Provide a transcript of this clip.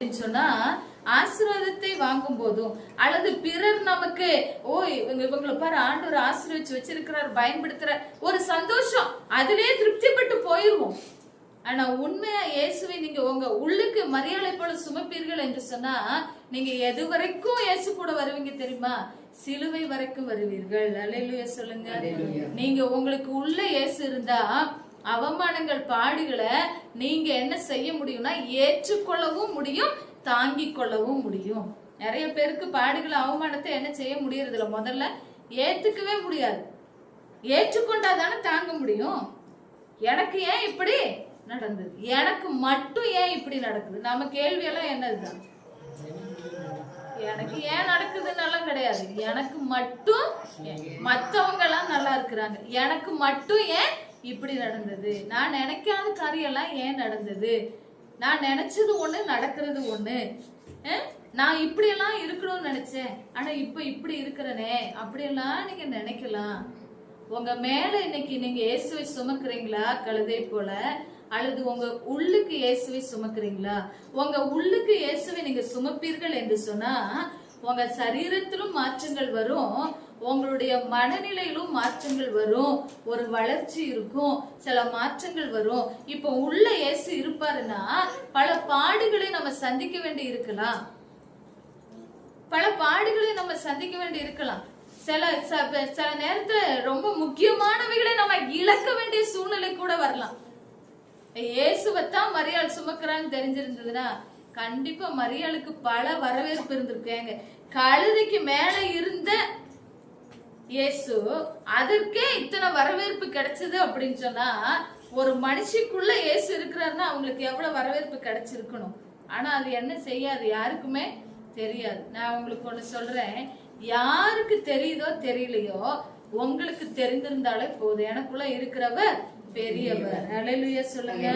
சொன்னா ஆசீர்வாதத்தை வாங்கும் போதும் அல்லது பிறர் நமக்கு இவங்களை பாரு ஆண்டவர் ஆசீர்வதிச்சு வச்சிருக்கிறார் பயன்படுத்துற ஒரு சந்தோஷம் அதிலே திருப்திப்பட்டு போயிருவோம். ஆனா உண்மையா இயேசுவை நீங்க உங்க உள்ளுக்கு மரியாதை போல சுமப்பீர்கள் என்று சொன்னா நீங்க எது வரைக்கும் இயேசு கூட வருவீங்க தெரியுமா? சிலுவை வரைக்கும் வருவீர்கள். அல்லேலூயா சொல்லுங்க. நீங்க உங்களுக்கு உள்ள இயேசு இருந்தா அவமானங்கள் பாடுகளை நீங்க என்ன செய்ய முடியும்னா ஏற்றுக்கொள்ளவும் முடியும், தாங்கிக் கொள்ளவும் முடியும். நிறைய பேருக்கு பாடுகளை அவமானத்தை என்ன செய்ய முடியறது இல்ல. முதல்ல ஏத்துக்கவே முடியாது. ஏற்றுக்கொண்டாதானே தாங்க முடியும். எனக்கு ஏன் இப்படி நடந்தது, எனக்கு மட்டும் ஏன் இப்படி நடக்குது, நம்ம கேள்வியெல்லாம் என்னதுதான் எனக்கு ஏன் நடக்குதுன்னெல்லாம் கிடையாது. எனக்கு மட்டும், மத்தவங்க எல்லாம் நல்லா இருக்கிறாங்க, எனக்கு மட்டும் ஏன் இப்படி நடந்தது, நான் நினைக்காத காரியெல்லாம் ஏன் நடந்தது, நான் நினைச்சது ஒண்ணு நடக்கிறது ஒண்ணு, நான் இப்படி எல்லாம் இருக்கணும்னு நினைச்சேன் ஆனா இப்ப இப்படி இருக்கிறனே அப்படியெல்லாம் நீங்க நினைக்கலாம். உங்க மேல இன்னைக்கு நீங்க இயேசுவை சுமக்குறீங்களா கழுதை போல, அல்லது உங்க உள்ளுக்கு இயேசுவை சுமக்குறீங்களா? உங்க உள்ளுக்கு இயேசுவை நீங்க சுமப்பீர்கள் என்று சொன்னா உங்க சரீரத்திலும் மாற்றங்கள் வரும், உங்களுடைய மனநிலையிலும் மாற்றங்கள் வரும், ஒரு வளர்ச்சி இருக்கும், சில மாற்றங்கள் வரும். இப்ப உள்ள இயேசு இருப்பாருன்னா பல பாடுகளை நம்ம சந்திக்க வேண்டி இருக்கலாம், பல பாடுகளை நம்ம சந்திக்க வேண்டி இருக்கலாம். சில நேரத்துல ரொம்ப முக்கியமானவைகளை நம்ம இழக்க வேண்டிய சூழ்நிலை கூட வரலாம். இயேசுவத்தான் மரியாள் சுமக்கிறான்னு தெரிஞ்சிருந்ததுன்னா கண்டிப்பா மரியாளுக்கு பல வரவேற்பு இருந்திருக்காங்க. கழுதைக்கு மேல இருந்த இயேசு அதற்கே இத்தனை வரவேற்பு கிடைச்சது அப்படின்னு சொன்னா ஒரு மனுஷிக்குள்ள இயேசு இருக்கிறாருன்னா அவங்களுக்கு எவ்வளவு வரவேற்பு கிடைச்சிருக்கணும். ஆனா அது என்ன செய்யாது, யாருக்குமே தெரியாது. நான் உங்களுக்கு ஒண்ணு சொல்றேன், யாருக்கு தெரியுதோ தெரியலையோ உங்களுக்கு தெரிந்திருந்தாலே போதும், எனக்குள்ள இருக்கிறவர் பெரியவர். அல்லேலூயா சொல்லுங்க.